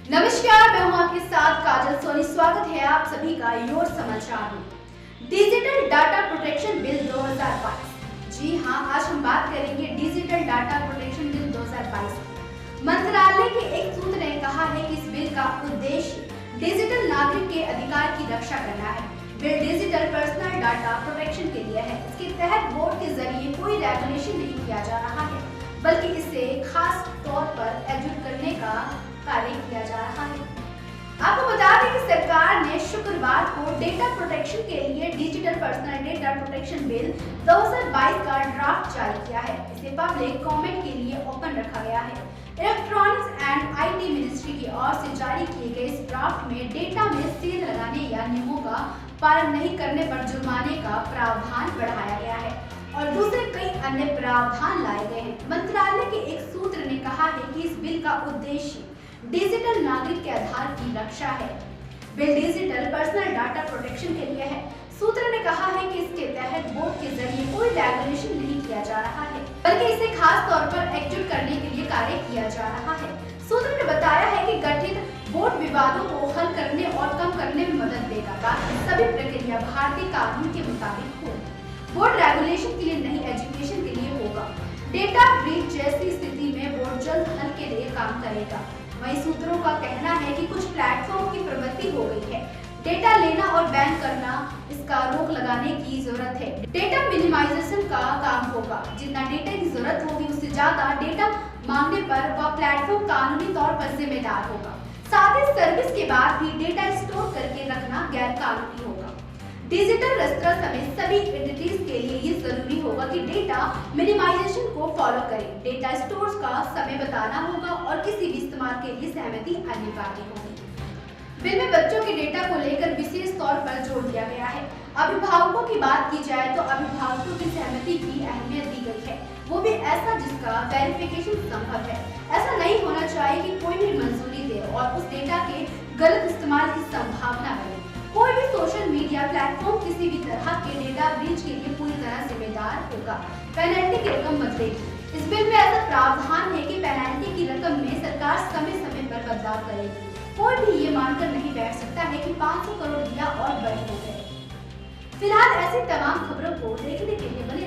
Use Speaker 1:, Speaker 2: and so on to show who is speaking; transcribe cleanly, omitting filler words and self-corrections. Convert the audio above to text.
Speaker 1: नमस्कार, मैं हूं आपके साथ काजल सोनी। स्वागत है आप सभी का योर समाचार में। Digital data protection bill 2022। जी हां, आज हम बात करेंगे डिजिटल डाटा प्रोटेक्शन बिल 2022। मंत्रालय के एक सूत्र ने कहा है कि इस बिल का उद्देश्य डिजिटल नागरिक के अधिकार की रक्षा करना है। Bill digital personal data protection के लिए है। इसके तहत बोर्ड के जरिए कोई रेगुलेशन नहीं किया जा रहा है, बल्कि इसे खास तौर पर एजुकेट करने का कार्य किया जा रहा है। आपको बता दें कि सरकार ने शुक्रवार को डेटा प्रोटेक्शन के लिए digital personal data protection bill 2022 का ड्राफ्ट जारी किया है। इसे पब्लिक कमेंट के लिए ओपन रखा गया है। इलेक्ट्रॉनिक्स एंड आईटी मिनिस्ट्री की ओर से जारी किए गए इस ड्राफ्ट में डेटा में सील लगाने या नियमों का पालन नहीं करने पर जुर्माने का प्रावधान बढ़ाया गया है और दूसरे कई अन्य प्रावधान लाए गए हैं। मंत्रालय के एक सूत्र ने कहा है कि इस बिल का उद्देश्य डिजिटल नागरिक के आधार की रक्षा है। Bill digital personal data protection के लिए है। सूत्र ने कहा है कि इसके तहत बोर्ड के जरिए कोई रेगुलेशन नहीं किया जा रहा है, बल्कि इसे खास तौर पर एकजुट करने के लिए कार्य किया जा रहा है। सूत्र ने बताया है कि गठित बोर्ड विवादों को हल करने और कम करने में मदद देगा, ताकि सभी प्रक्रिया भारतीय कानून के मुताबिक हो। बोर्ड रेगुलेशन के लिए नहीं, एजुकेशन के लिए होगा। डेटा ब्रीच जैसी स्थिति में बोर्ड जल्द हल के लिए काम करेगा। वहीं सूत्रों का कहना है कि कुछ प्लेटफॉर्म की प्रवृत्ति हो गई है डेटा लेना और बैन करना, इसका रोक लगाने की जरूरत है। डेटा मिनिमाइजेशन का काम होगा। जितना डेटा की जरूरत होगी उससे ज्यादा डेटा मांगने पर वह प्लेटफॉर्म कानूनी तौर पर जिम्मेदार होगा। साथ ही सर्विस के बाद भी डेटा स्टोर करके रखना गैर कानूनी होगा। डिजिटल रेस्तरां समेत सभी एंटिटीज के लिए ये जरूरी होगा कि डेटा मिनिमाइजेशन को फॉलो करें। डेटा स्टोर्स का समय बताना होगा और किसी भी इस्तेमाल के लिए सहमति अनिवार्य होगी। बिल में बच्चों के डेटा को लेकर विशेष तौर पर जोर दिया गया है। अभिभावकों की बात की जाए तो अभिभावकों की सहमति की अहमियत दी गई है, वो भी ऐसा जिसका वेरिफिकेशन संभव है। ऐसा नहीं होना चाहिए कि कोई भी मंजूरी दे और उस डेटा के गलत इस्तेमाल की संभावना बने। कोई भी सोशल मीडिया प्लेटफॉर्म किसी भी तरह के डेटा ब्रीच के लिए पूरी तरह जिम्मेदार होगा। पेनल्टी की रकम बदलेगी। इस बिल में ऐसा प्रावधान है कि पेनल्टी की रकम में सरकार समय समय पर बदलाव करेगी। कोई भी ये मानकर नहीं बैठ सकता है कि 500 करोड़ दिया और बड़े हो गए। फिलहाल ऐसी तमाम खबरों को देखने के लिए बने